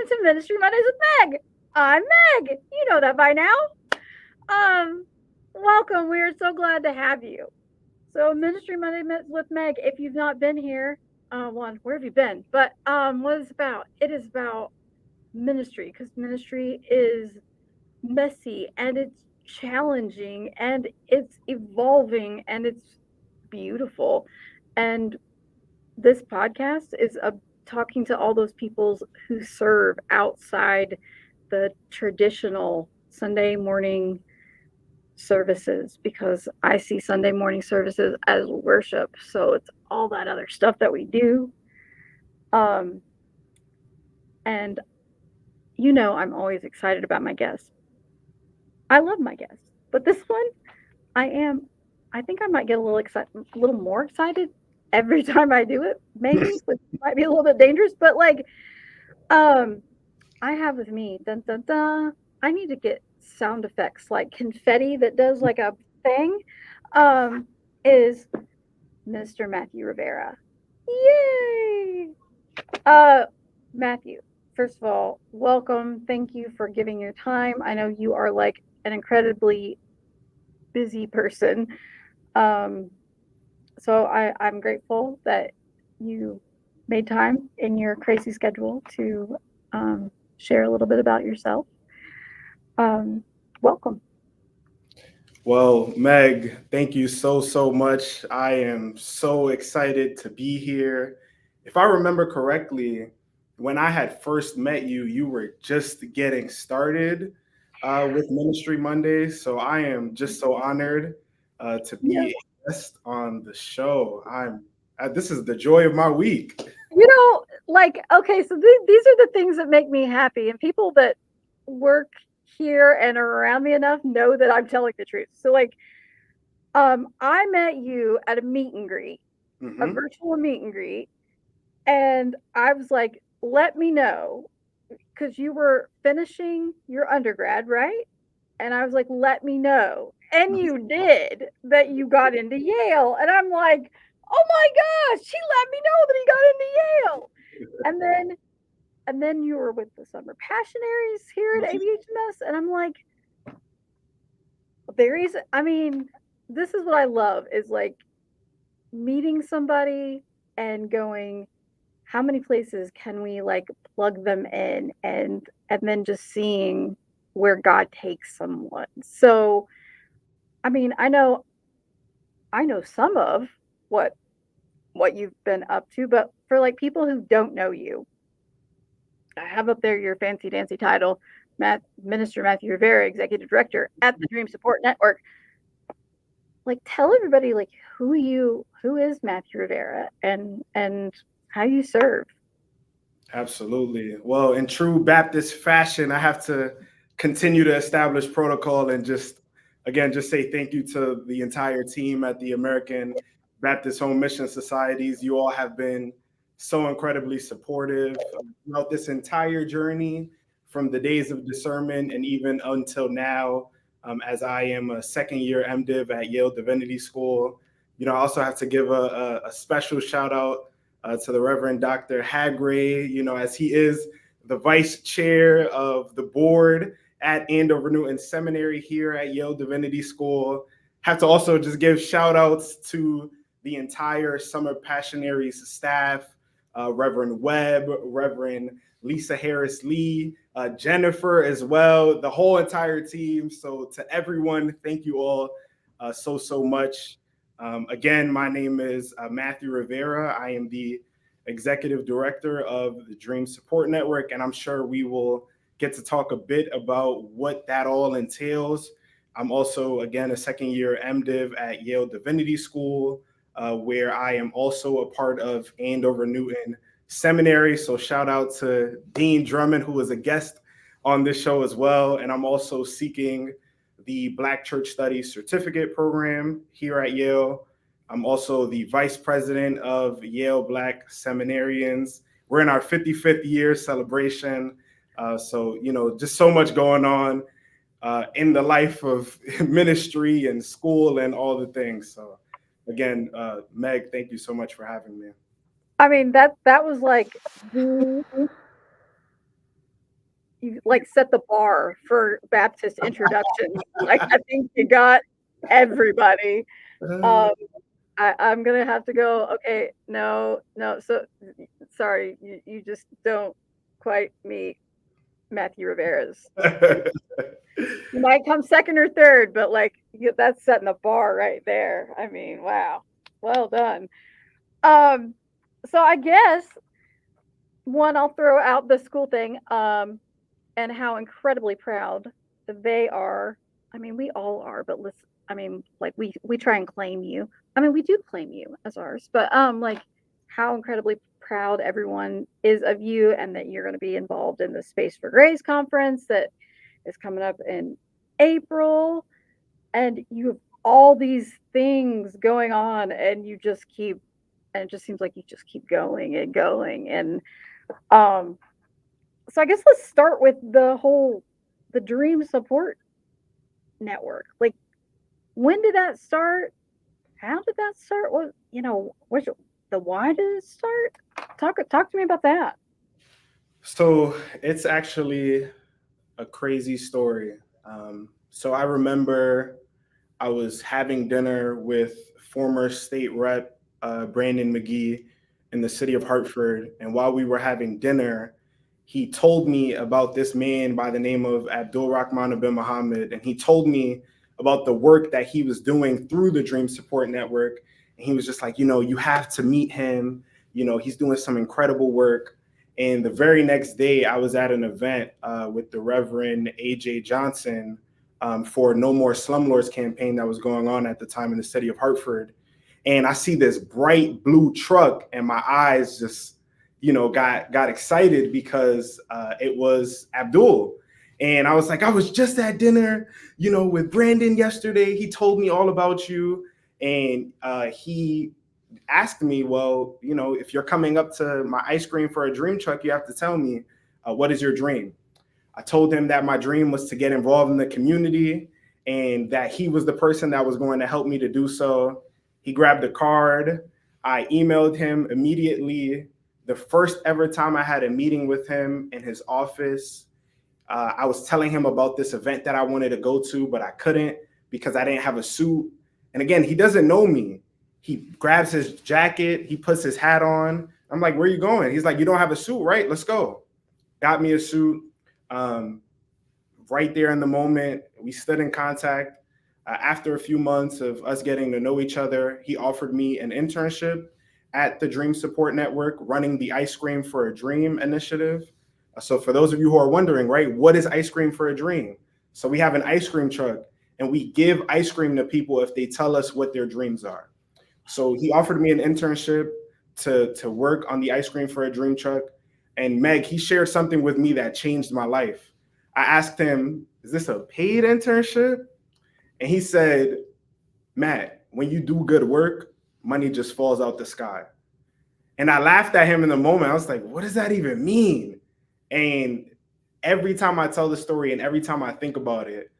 welcome to Ministry Mondays with Meg. I'm Meg. You know that by now. Um, Welcome. We are so glad to have you. So, Ministry Monday with Meg. If you've not been here, one, where have you been? But what is it about? It is about ministry because ministry is messy and it's challenging and it's evolving and it's beautiful. And this podcast is talking to all those people who serve outside the traditional Sunday morning services because I see Sunday morning services as worship. So it's all that other stuff that we do. Um, and I'm always excited about my guests. I love my guests, but this one, I am. I think I might get a little more excited every time I do it. Maybe, which might be a little bit dangerous, but like, um, I have with me, dun dun dun. I need to get sound effects like confetti that does like a thing. Um, is Mr. Matthew Rivera. Yay! Uh, Matthew, first of all, welcome. Thank you for giving your time. I know you are like an incredibly busy person. Um, so I'm grateful that you made time in your crazy schedule to share a little bit about yourself. Um, Welcome. Well, Meg, thank you so much. I am so excited to be here. If I remember correctly, when I had first met you, you were just getting started with Ministry Mondays. So I am just so honored to Yeah. be a guest on the show. This is the joy of my week. Like, okay, so these are the things that make me happy, and people that work here and are around me enough know that I'm telling the truth. So, like, I met you at a meet and greet, a Hmm. virtual meet and greet, and I was like, let me know because you were finishing your undergrad, right? And I was like, let me know. And you did that you got into Yale. And I'm like, oh my gosh, she let me know that he got into Yale. And then you were with the summer passionaries here at ABHMS. And I'm like, I mean, this is what I love is like meeting somebody and going, how many places can we like plug them in and then just seeing where God takes someone. So I mean, I know some of what what you've been up to, but for like people who don't know you, I have up there your fancy dancy title, Minister Matthew Rivera, Executive Director at the Dream Support Network. Like tell everybody like who is Matthew Rivera and how you serve. Absolutely. Well, in true Baptist fashion, I have to continue to establish protocol and just say thank you to the entire team at the American Baptist Home Mission Societies. You all have been so incredibly supportive throughout this entire journey from the days of discernment and even until now, as I am a second year MDiv at Yale Divinity School. I also have to give a special shout out to the Reverend Dr. Hagray, as he is the vice chair of the board at Andover Newton Seminary here at Yale Divinity School. Have to also just give shout outs to the entire Summer Passionaries staff, Reverend Webb, Reverend Lisa Harris Lee, Jennifer as well, the whole entire team. So to everyone, thank you all so much. Again, my name is Matthew Rivera. I am the executive director of the Dream Support Network, and I'm sure we will get to talk a bit about what that all entails. I'm also, again, a second year MDiv at Yale Divinity School, where I am also a part of Andover Newton Seminary. So shout out to Dean Drummond, who was a guest on this show as well. And I'm also seeking the Black Church Studies certificate program here at Yale. I'm also the vice president of Yale Black Seminarians. We're in our 55th year celebration. So, just so much going on in the life of ministry and school and all the things. So, again, Meg, thank you so much for having me. I mean that was like the you like set the bar for Baptist introductions. Like I think you got everybody. Uh, Um, I'm gonna have to go. Okay, no, no. So sorry, you just don't quite meet Matthew Rivera's. You might come second or third, but like that's setting the bar right there. I mean, wow, well done. Um, so I guess one, I'll throw out the school thing, and how incredibly proud they are. I mean, we all are, but let's. I mean, like we try and claim you. I mean, we do claim you as ours, but like how incredibly proud everyone is of you, and that you're going to be involved in the Space for Grace conference that is coming up in April, and you have all these things going on, and you just keep, and it just seems like you just keep going and going, and um so I guess let's start with the Dream Support Network. Like, when did that start? How did that start? What what's the why did it start? Talk to me about that. so it's actually a crazy story. So I remember I was having dinner with former state rep Brandon McGee in the city of Hartford. And while we were having dinner, he told me about this man by the name of Abdul Rahman bin Muhammad. And he told me about the work that he was doing through the Dream Support Network. And he was just like, you have to meet him. He's doing some incredible work. And the very next day, I was at an event with the Reverend A.J. Johnson for No More Slumlords campaign that was going on at the time in the city of Hartford. And I see this bright blue truck, and my eyes just, got excited because it was Abdul. And I was like, I was just at dinner, with Brandon yesterday. He told me all about you. And he asked me, well, if you're coming up to my ice cream for a dream truck, you have to tell me, what is your dream? I told him that my dream was to get involved in the community and that he was the person that was going to help me to do so. He grabbed a card. I emailed him immediately. The first ever time I had a meeting with him in his office, I was telling him about this event that I wanted to go to, but I couldn't because I didn't have a suit. And again, he doesn't know me. He grabs his jacket, he puts his hat on. I'm like, where are you going? He's like, you don't have a suit, right? Let's go. Got me a suit. Um, right there in the moment, we stood in contact. After a few months of us getting to know each other, he offered me an internship at the Dream Support Network, running the Ice Cream for a Dream initiative. So, for those of you who are wondering, right, what is Ice Cream for a Dream? So, we have an ice cream truck, and we give ice cream to people if they tell us what their dreams are. So, he offered me an internship to work on the Ice Cream for a Dream truck. And Meg, he shared something with me that changed my life. I asked him, is this a paid internship? And he said, Matt, when you do good work, money just falls out the sky. And I laughed at him in the moment. I was like, what does that even mean? And every time I tell the story and every time I think about it,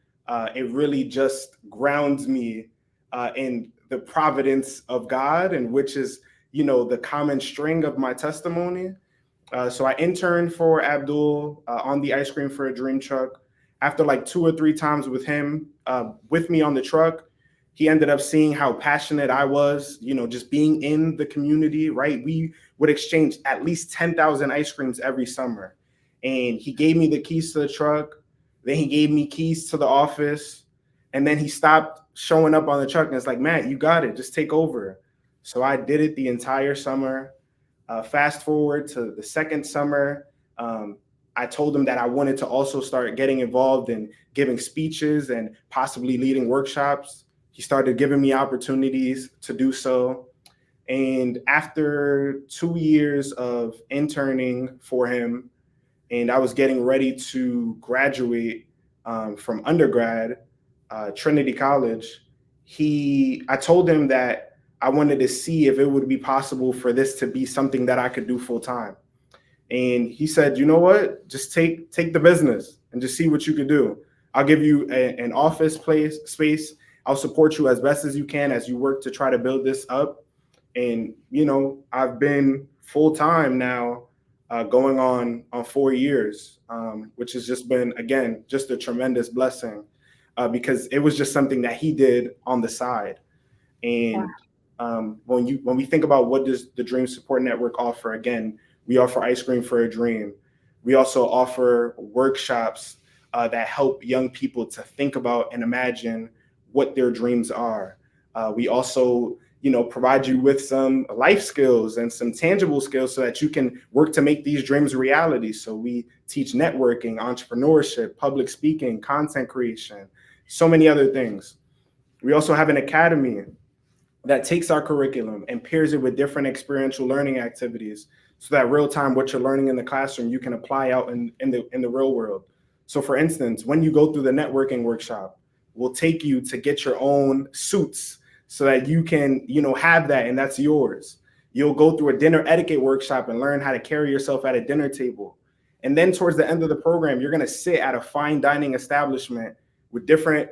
it really just grounds me in the providence of God, and which is, the common string of my testimony. So I interned for Abdul on the Ice Cream for a Dream truck. After like 2 or 3 times with him, with me on the truck, he ended up seeing how passionate I was, just being in the community, right? We would exchange at least 10,000 ice creams every summer. And he gave me the keys to the truck. Then he gave me keys to the office. And then he stopped showing up on the truck and it's like, Matt, you got it. Just take over. So I did it the entire summer. Fast forward to the second summer, I told him that I wanted to also start getting involved in giving speeches and possibly leading workshops. He started giving me opportunities to do so. And after 2 years of interning for him, and I was getting ready to graduate from undergrad, Trinity College, I told him that I wanted to see if it would be possible for this to be something that I could do full time. And he said, you know what? Just take the business and just see what you can do. I'll give you an office space. I'll support you as best as you can as you work to try to build this up. And I've been full time now going on 4 years, which has just been, again, just a tremendous blessing, because it was just something that he did on the side. Wow. And when we think about what does the Dream Support Network offer, again, we offer ice cream for a dream. We also offer workshops that help young people to think about and imagine what their dreams are. We also, provide you with some life skills and some tangible skills so that you can work to make these dreams a reality. So we teach networking, entrepreneurship, public speaking, content creation, so many other things. We also have an academy that takes our curriculum and pairs it with different experiential learning activities so that real time what you're learning in the classroom you can apply out in the real world. So for instance, when you go through the networking workshop, we'll take you to get your own suits so that you can have that and that's yours. You'll go through a dinner etiquette workshop and learn how to carry yourself at a dinner table. And then towards the end of the program, you're going to sit at a fine dining establishment with different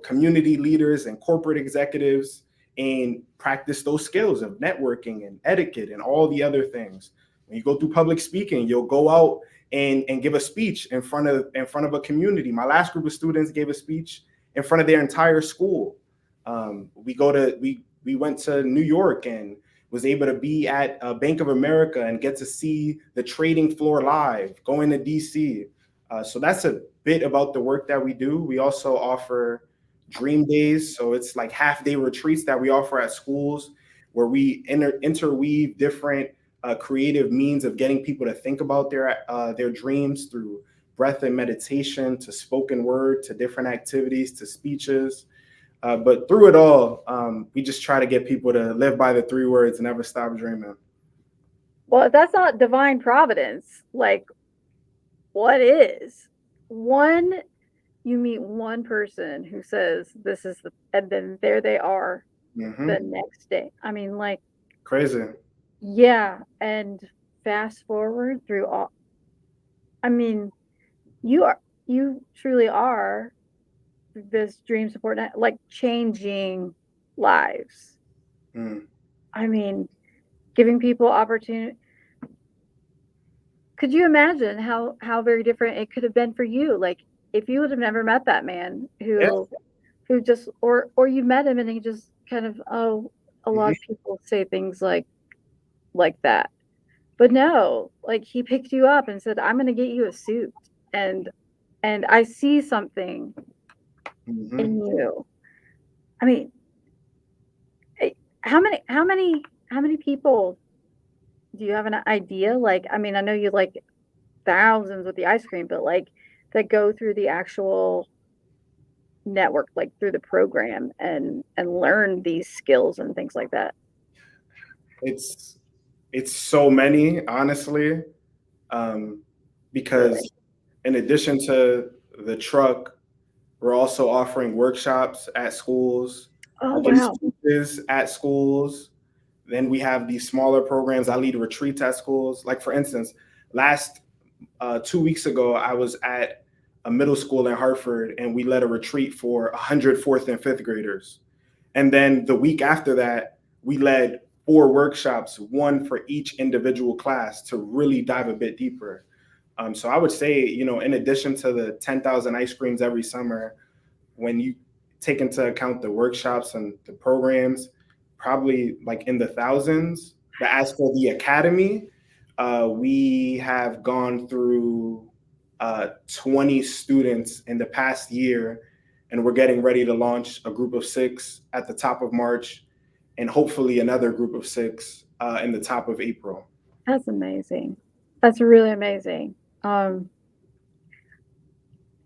community leaders and corporate executives and practice those skills of networking and etiquette and all the other things. When you go through public speaking, you'll go out and give a speech in front of a community. My last group of students gave a speech in front of their entire school. We went to New York and was able to be at Bank of America and get to see the trading floor live. Going to DC, so that's a bit about the work that we do. We also offer dream days. So it's like half day retreats that we offer at schools where we interweave different creative means of getting people to think about their dreams through breath and meditation to spoken word to different activities to speeches. But through it all, we just try to get people to live by the three words: never stop dreaming. Well, if that's not divine providence, like what is? One, you meet one person who says this is the, and then there they are Hmm. the next day. I mean, like, Crazy. yeah. And fast forward through all, I mean, you truly are this dream support net, like changing lives. Mm. I mean, giving people opportunity. Could you imagine how very different it could have been for you? Like if you would have never met that man Yeah. who just or you met him and he just kind of, oh, a lot Hmm. of people say things like that. But no, like he picked you up and said, "I'm going to get you a suit." And and I see something Hmm. in you. I mean, eh, how many people do you have an idea? Like, I mean, I know you like thousands with the ice cream, but like that go through the actual network, like through the program and learn these skills and things like that. It's it's so many, honestly, um, Really? because in addition to the truck, we're also offering workshops at schools. Oh I give wow. speeches at schools. Then we have these smaller programs. I lead retreats at schools. Like for instance, last 2 weeks ago, I was at a middle school in Hartford, and we led a retreat for 100 fourth and fifth graders. And then the week after that, we led 4 workshops, one for each individual class, to really dive a bit deeper. So I would say, in addition to the 10,000 ice creams every summer, when you take into account the workshops and the programs, probably like in the thousands. But as for the academy, we have gone through 20 students in the past year, and we're getting ready to launch a group of 6 at the top of March, and hopefully another group of 6 in the top of April. That's amazing. That's really amazing. Um,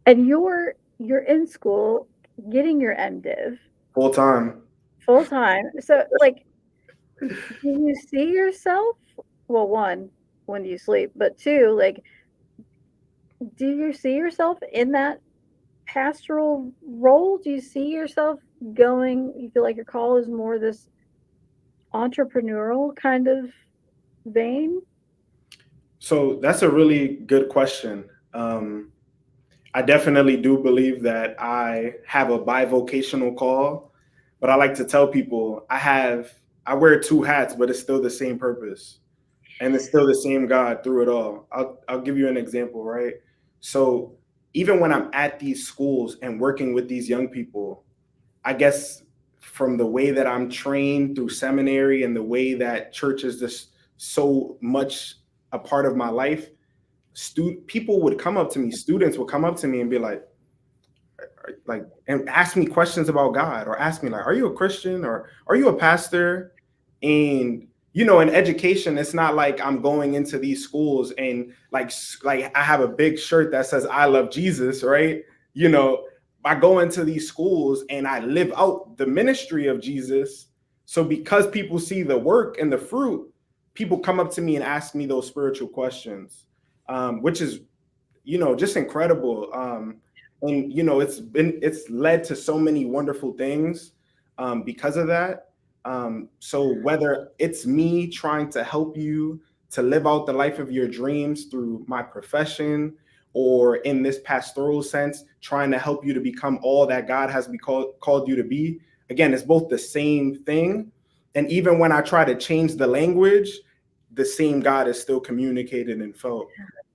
and you're in school getting your MDiv Full time. full time. So like, do you see yourself? Well, one, when do you sleep? But two, like, do you see yourself in that pastoral role? Do you see yourself going? You feel like your call is more this entrepreneurial kind of vein? So that's a really good question. I definitely do believe that I have a bivocational call, but I like to tell people I wear 2 hats, but it's still the same purpose. And it's still the same God through it all. I'll give you an example, right? So even when I'm at these schools and working with these young people, I guess from the way that I'm trained through seminary and the way that church is just so much a part of my life, people would come up to me, students would come up to me and be like and ask me questions about God, or ask me like, are you a Christian, or are you a pastor? And in education, it's not like I'm going into these schools and like I have a big shirt that says I love Jesus, right? You know, I go into these schools and I live out the ministry of Jesus. So because people see the work and the fruit, people come up to me and ask me those spiritual questions, which is just incredible. And it's led to so many wonderful things because of that. So whether it's me trying to help you to live out the life of your dreams through my profession, or in this pastoral sense, trying to help you to become all that God has called you to be, again, it's both the same thing. And even when I try to change the language, the same God is still communicated and felt.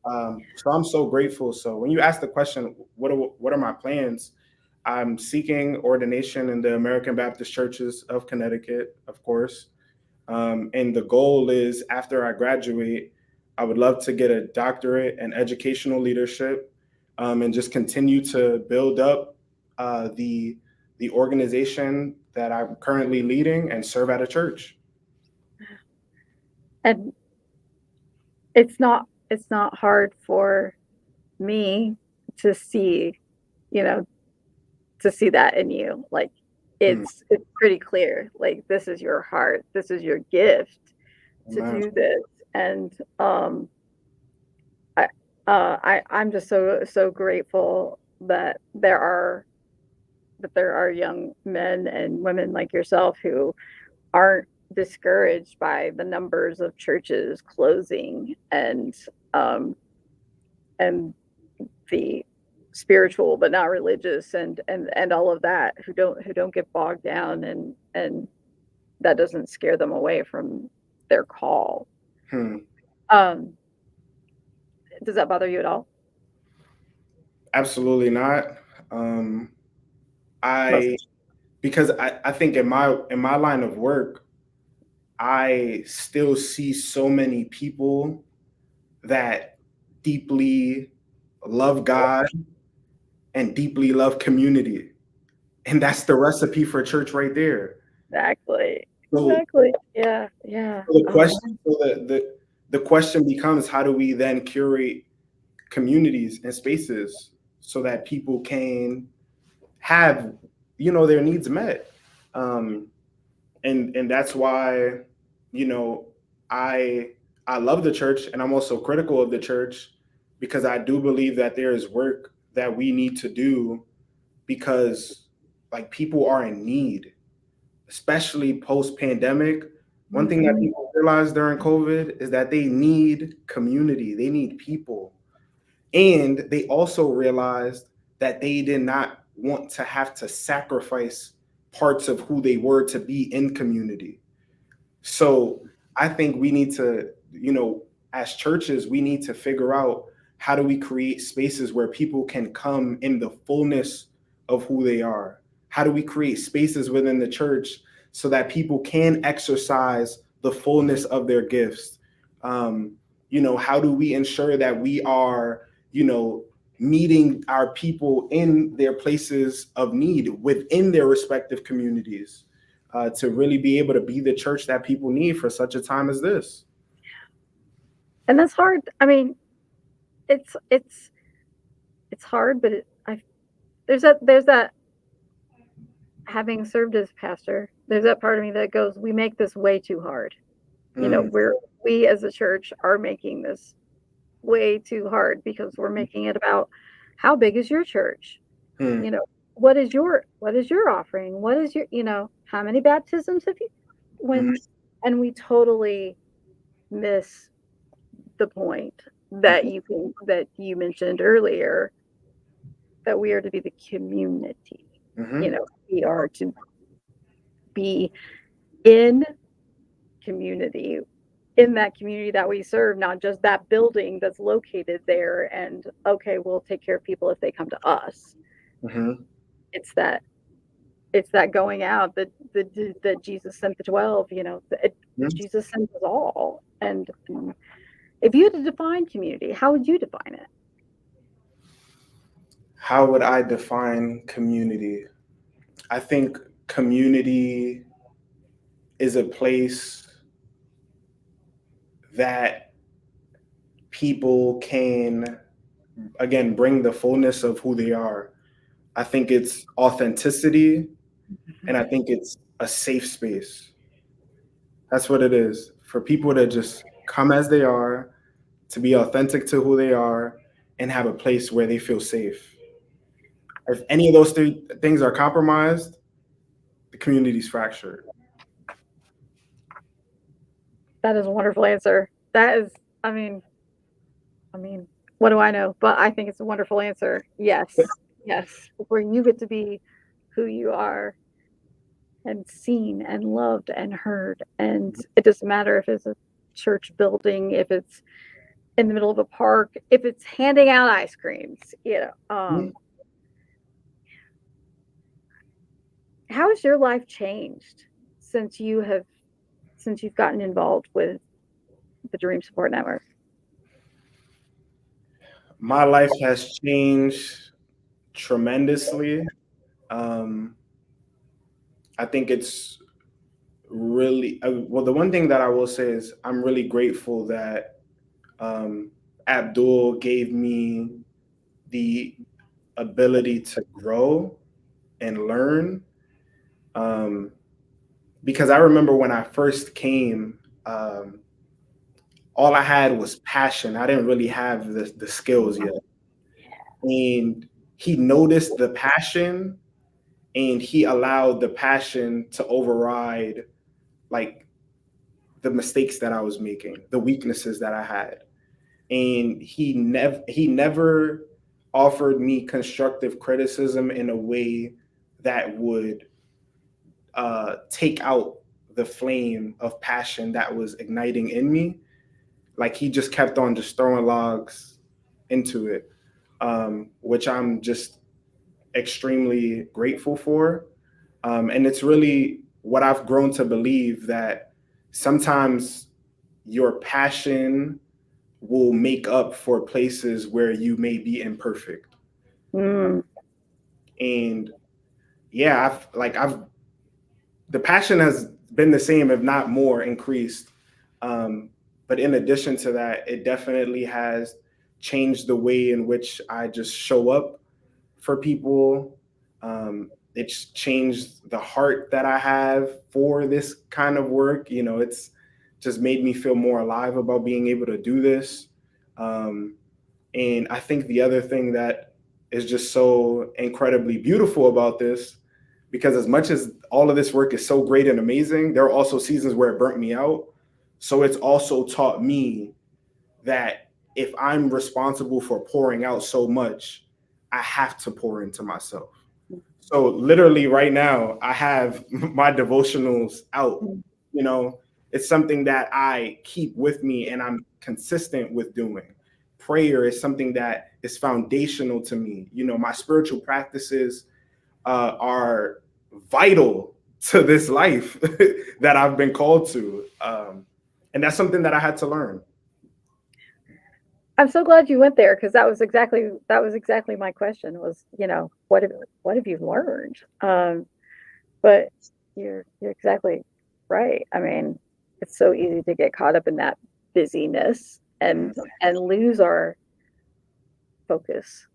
So I'm so grateful. So when you ask the question, what are my plans? I'm seeking ordination in the American Baptist Churches of Connecticut, of course. And the goal is, after I graduate, I would love to get a doctorate in educational leadership, and just continue to build up the organization that I'm currently leading and serve at a church. And it's not hard for me to see, you know, to see that in you. Like Hmm. it's pretty clear. Like this is your heart. This is your gift to Amen. do this. And I I'm just so grateful that there are young men and women like yourself who aren't discouraged by the numbers of churches closing um and the spiritual but not religious and all of that, who don't get bogged down and that doesn't scare them away from their call. Hmm. um does that bother you at all? Absolutely not. Um, Most. I because I think in my line of work, I still see so many people that deeply love God and deeply love community. And that's the recipe for church right there. Exactly, So exactly. Yeah, yeah. the Oh question man. so the question becomes, how do we then curate communities and spaces so that people can have their needs met? Um, and that's why you know i I love the church, and I'm also critical of the church, because I do believe that there is work that we need to do, because like people are in need, especially post pandemic. One thing that Mhm. people realized during COVID is that they need community, they need people. And they also realized that they did not want to have to sacrifice parts of who they were to be in community. So I think we need to, as churches, we need to figure out, how do we create spaces where people can come in the fullness of who they are? How do we create spaces within the church so that people can exercise the fullness of their gifts? How do we ensure that we are, meeting our people in their places of need within their respective communities? To really be able to be the church that people need for such a time as this. And that's hard. I mean, it's hard, but there's that having served as pastor, there's that part of me that goes, we make this way too hard. Mm, We as a church are making this way too hard because we're making it about how big is your church? mm, You know, what is your offering? What is how many baptisms have you mm, when and we totally miss the point mm, that you mentioned earlier, that we are to be the community. mm, We are to be in community in that community that we serve, not just that building that's located there. And okay, we'll take care of people if they come to us. Hmm. It's that it's that going out that Jesus sent the 12. Jesus sent us all. And if you had to define community, how would you define it? How would I define community? I think community is a place that people can, again, bring the fullness of who they are. I think it's authenticity, and I think it's a safe space. That's what it is, for people to just come as they are, to be authentic to who they are, and have a place where they feel safe. If any of those three things are compromised, the community's fractured. That is a wonderful answer. That is, I mean, I mean, what do I know? But I think it's a wonderful answer. Yes, yes, where you get to be who you are and seen and loved and heard. And it doesn't matter if it's a church building, if it's in the middle of a park, if it's handing out ice creams. How has your life changed since you've gotten involved with the Dream Support Network? My life has changed tremendously. Um, I think it's really well. The one thing that I will say is I'm really grateful that um, Abdul gave me the ability to grow and learn. Um, because I remember when I first came, all I had was passion. I didn't really have the skills yet. And he noticed the passion, and he allowed the passion to override like the mistakes that I was making, the weaknesses that I had. And he never offered me constructive criticism in a way that would take out the flame of passion that was igniting in me. Like he just kept on just throwing logs into it, which I'm just extremely grateful for. And it's really what I've grown to believe, that sometimes your passion will make up for places where you may be imperfect. Mm, And yeah, I've the passion has been the same, if not more, increased. Um, but in addition to that, it definitely has changed the way in which I just show up for people. It's changed the heart that I have for this kind of work. It's just made me feel more alive about being able to do this. Um, and I think the other thing that is just so incredibly beautiful about this, because as much as all of this work is so great and amazing, there are also seasons where it burnt me out. So it's also taught me that if I'm responsible for pouring out so much, I have to pour into myself. So literally right now, I have my devotionals out. mm, You know, it's something that I keep with me and I'm consistent with doing. Prayer is something that is foundational to me. My spiritual practices are vital to this life that I've been called to. And that's something that I had to learn. I'm so glad you went there because that was exactly my question was, what have you learned? But you're exactly right. I mean, it's so easy to get caught up in that busyness Mm, and lose our focus,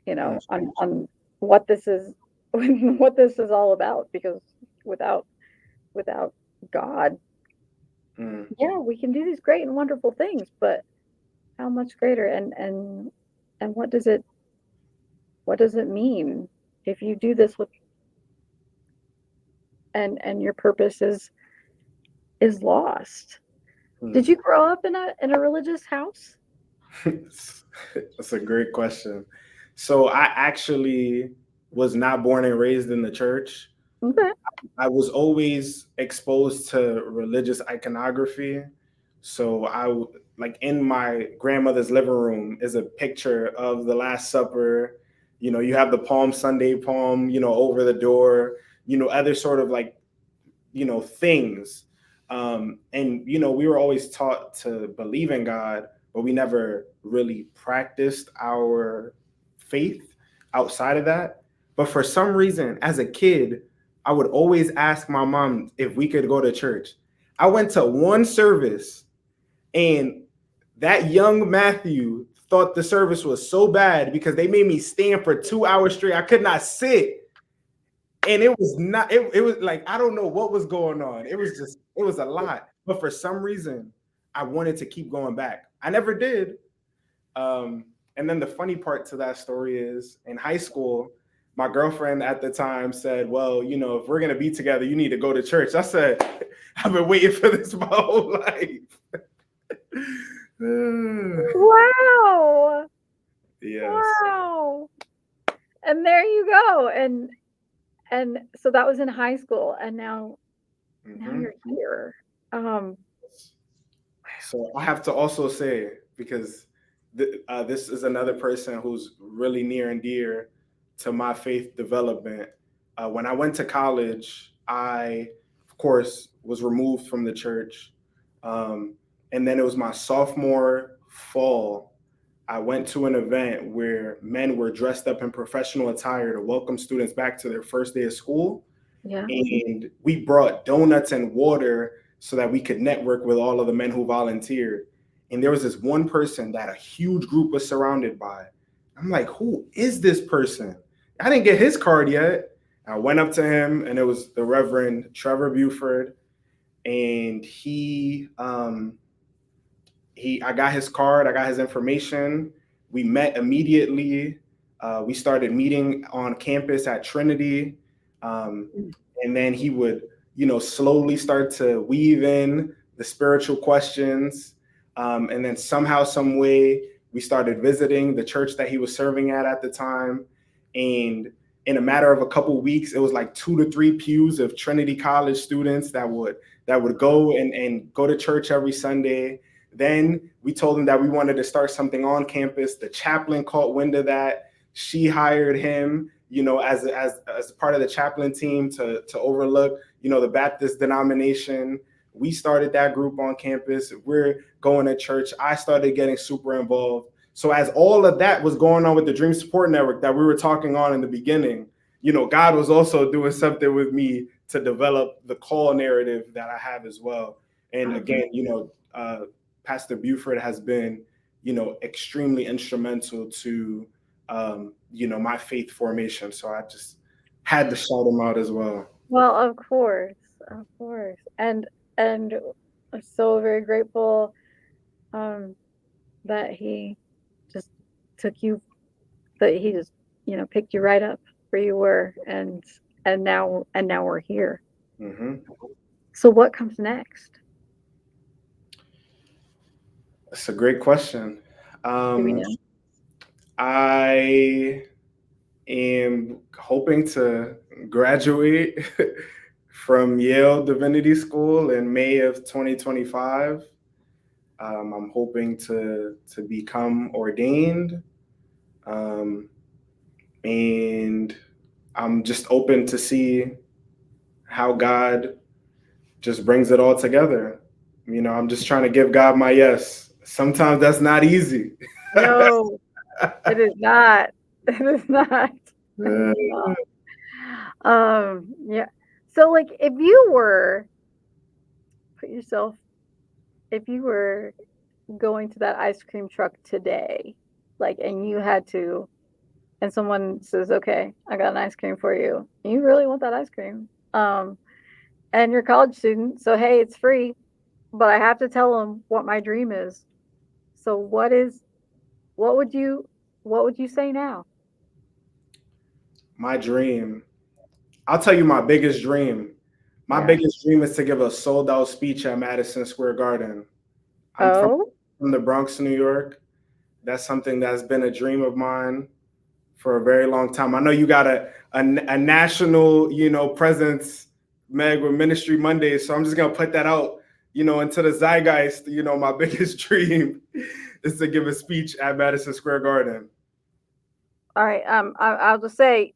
mm, on what this is what this is all about. Because without without God, mm, yeah, we can do these great and wonderful things, but how much greater and what does it mean if you do this with and your purpose is lost? Did mm. you grow up in a religious house? That's a great question. So I actually was not born and raised in the church. Okay. I was always exposed to religious iconography, So like in my grandmother's living room is a picture of the Last Supper. You have the Palm Sunday palm, over the door, other sort of like, things. And, we were always taught to believe in God, but we never really practiced our faith outside of that. But for some reason, as a kid, I would always ask my mom if we could go to church. I went to one service, and that young Matthew thought the service was so bad because they made me stand for 2 hours straight. I could not sit. And it was not, it was like, I don't know what was going on. It was a lot. But for some reason, I wanted to keep going back. I never did. And then the funny part to that story is in high school, my girlfriend at the time said, well, if we're going to be together, you need to go to church. I said, I've been waiting for this my whole life. Wow. Yes. Wow. And there you go. And so that was in high school, and now you're here. So I have to also say, because this is another person who's really near and dear to my faith development. When I went to college, I, of course, was removed from the church. And then it was my sophomore fall. I went to an event where men were dressed up in professional attire to welcome students back to their first day of school. Yeah. And we brought donuts and water so that we could network with all of the men who volunteered. And there was this one person that a huge group was surrounded by. I'm like, who is this person? I didn't get his card yet. I went up to him, and it was the Reverend Trevor Buford. And I got his card, I got his information. We met immediately. We started meeting on campus at Trinity. And then he would, slowly start to weave in the spiritual questions. And then somehow, some way, we started visiting the church that he was serving at the time. And in a matter of a couple of weeks, it was like 2 to 3 pews of Trinity College students that would go and go to church every Sunday. Then we told them that we wanted to start something on campus. The chaplain caught wind of that. She hired him, as part of the chaplain team to overlook, the Baptist denomination. We started that group on campus. We're going to church. I started getting super involved. So as all of that was going on with the Dream Support Network that we were talking on in the beginning, God was also doing something with me to develop the call narrative that I have as well. And again, Pastor Buford has been, extremely instrumental to, my faith formation. So I just had to shout him out as well. Well, of course, and I'm so very grateful that he just took you, that he just picked you right up where you were, and now we're here. Mm-hmm. So what comes next? That's a great question. Do we know? I am hoping to graduate from Yale Divinity School in May of 2025. I'm hoping to become ordained, and I'm just open to see how God just brings it all together. I'm just trying to give God my yes. Sometimes that's not easy. No, it is not. It is not. Yeah. So, like, if you were going to that ice cream truck today, like, and you had to, and someone says, "Okay, I got an ice cream for you," and you really want that ice cream, and you're a college student, so hey, it's free, but I have to tell them what my dream is. So, what would you, say now? My dream. I'll tell you my biggest dream. My Yeah. biggest dream is to give a sold out speech at Madison Square Garden. I'm Oh, from the Bronx, New York. That's something that's been a dream of mine for a very long time. I know you got a national, presence, Meg, with Ministry Mondays. So I'm just gonna put that out into the zeitgeist, my biggest dream is to give a speech at Madison Square Garden. All right. I'll just say,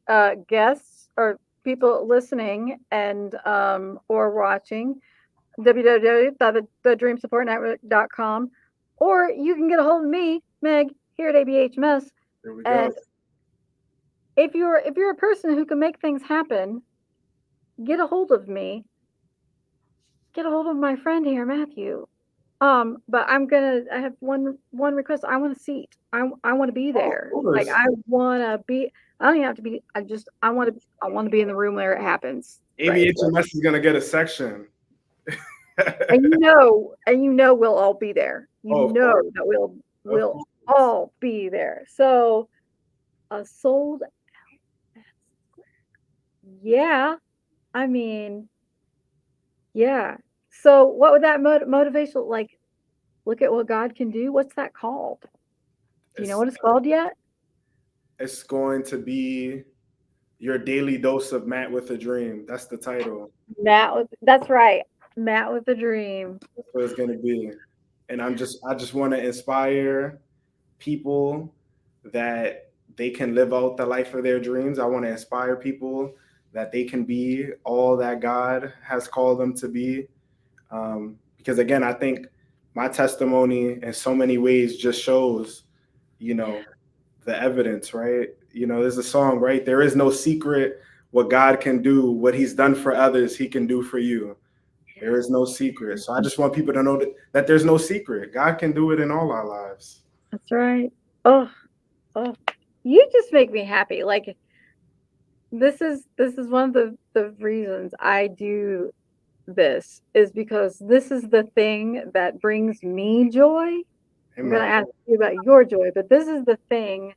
guests or people listening and or watching, www.thedreamsupportnetwork.com, or you can get a hold of me, Meg, here at ABHMS. There we go. And if you're a person who can make things happen, get a hold of me. Get a hold of my friend here, Matthew. But I have one request. I want a seat. I want to be Oh, of there. Like course. I want to be. I don't even have to be. I want to be in the room where it happens. Right. ABHMS is gonna get a section. And we'll all be there. You Oh, of know course, that we'll of we'll course. all be there. So a sold. Yeah. I mean, yeah. So what would that motivational like? Look at what God can do. What's that called? Do you know It's what it's called yet? it's going to be your daily dose of Matt with a Dream. That's the title. That's right. Matt with a dream. That's what it's gonna be. And I just want to inspire people that they can live out the life of their dreams. I want to inspire people that they can be all that God has called them to be. Because again, I think my testimony in so many ways just shows, you know, the evidence, right? There's a song, right? There is no secret what God can do, what He's done for others, He can do for you. There is no secret. So I just want people to know that there's no secret. God can do it in all our lives. That's right. Oh, oh, you just make me happy. Like this is one of the reasons I do this is because this is the thing that brings me joy. I'm gonna Amen. ask you about your joy, but this is the thing.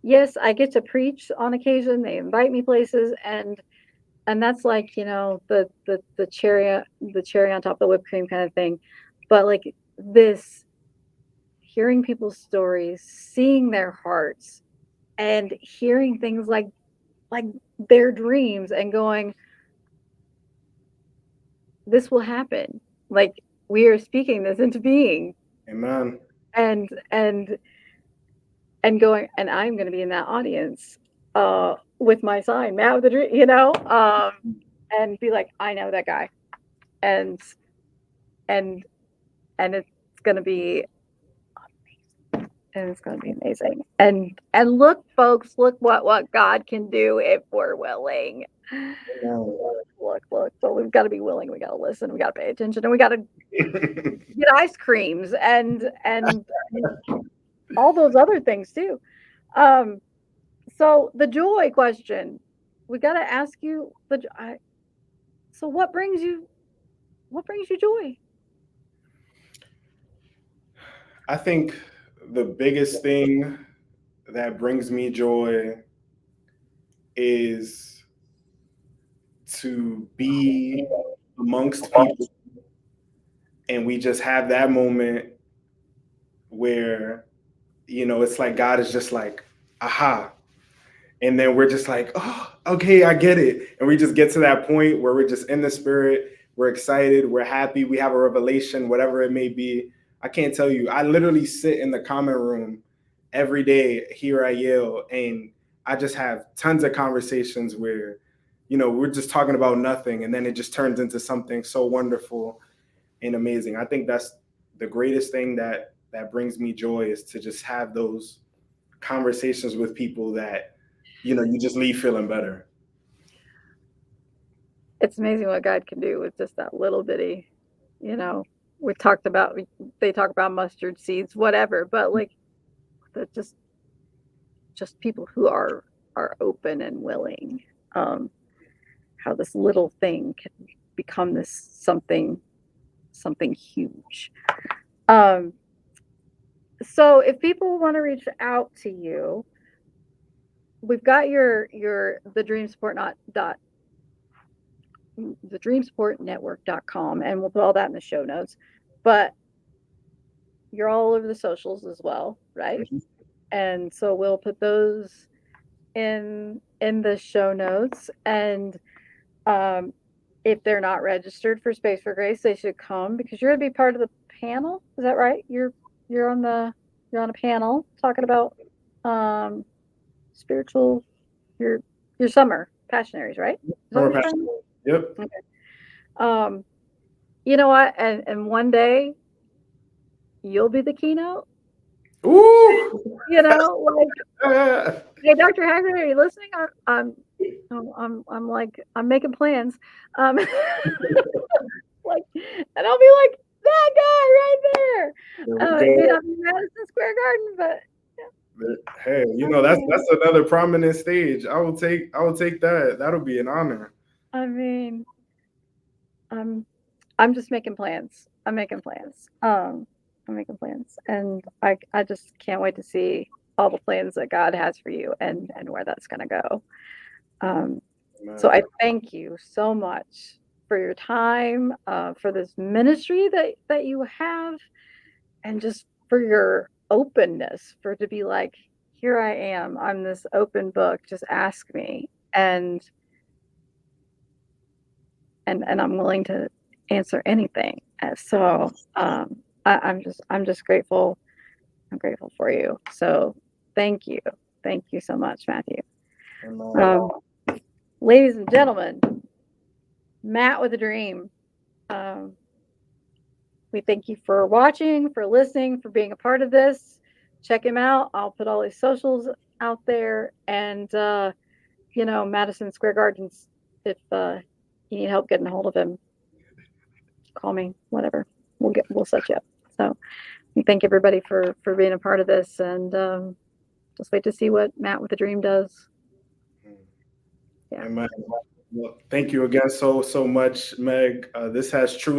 Yes, I get to preach on occasion. They invite me places, and that's like the cherry on top of the whipped cream kind of thing. But like this, hearing people's stories, seeing their hearts, and hearing things like their dreams, and going, this will happen. Like we are speaking this into being, Amen. and and and going, and I'm going to be in that audience with my sign, Matt with the dream, and be like, I know that guy, and and and it's going to be and it's going to be amazing. And look, folks, look what God can do if we're willing. Amen. Look. So we've got to be willing. We got to listen. We got to pay attention, and we got to get ice creams and all those other things too. Um, so the joy question, we got to ask you so what brings you joy? I think the biggest thing that brings me joy is to be amongst people and we just have that moment where, it's like God is just like, aha. And then we're just like, oh, okay, I get it. And we just get to that point where we're just in the spirit, we're excited, we're happy, we have a revelation, whatever it may be. I can't tell you. I literally sit in the comment room every day here at Yale, and I just have tons of conversations where, we're just talking about nothing, and then it just turns into something so wonderful and amazing. I think that's the greatest thing that brings me joy is to just have those conversations with people that you just leave feeling better. It's amazing what God can do with just that little bitty, you know. We talked about they talk about mustard seeds, whatever, but like the just people who are open and willing. Um, how this little thing can become this something huge. Um, so if people want to reach out to you, we've got your the dream support not dot the dreamsportnetwork.com, and we'll put all that in the show notes. But you're all over the socials as well, right? And so we'll put those in the show notes. And um, if they're not registered for Space for Grace, they should come because you're going to be part of the panel. Is that right? You're on the you're on a panel talking about um spiritual your summer passionaries, right? Is that what Summer you're passion. talking Yep. about? Okay. You know what? And one day you'll be the keynote. Ooh. You know, like, Ah. hey, Dr. Haggard, are you listening? I'm like, I'm making plans. Um, like, and I'll be like, that guy right there. There we It may go. not be Madison Square Garden, but Hey, I that's mean, another prominent stage. I will take that. That'll be an honor. I mean, I'm, I'm just making plans. I'm making plans. I'm making plans, and I just can't wait to see all the plans that God has for you and where that's going to go. Um, so Man. I thank you so much for your time, for this ministry that you have, and just for your openness, for to be like, here I am. I'm this open book. Just ask me, and I'm willing to answer anything. So I'm just grateful. I'm grateful for you. So thank you so much, Matthew. Amen. Um, ladies and gentlemen, Matt with a dream. Um, we thank you for watching, for listening, for being a part of this. Check him out. I'll put all his socials out there, and Madison Square Gardens. If you need help getting a hold of him, call me. Whatever, we'll set you up. So we thank everybody for being a part of this, and just wait to see what Matt with a Dream does. Yeah. Amen. Well, thank you again so much, Meg. This has truly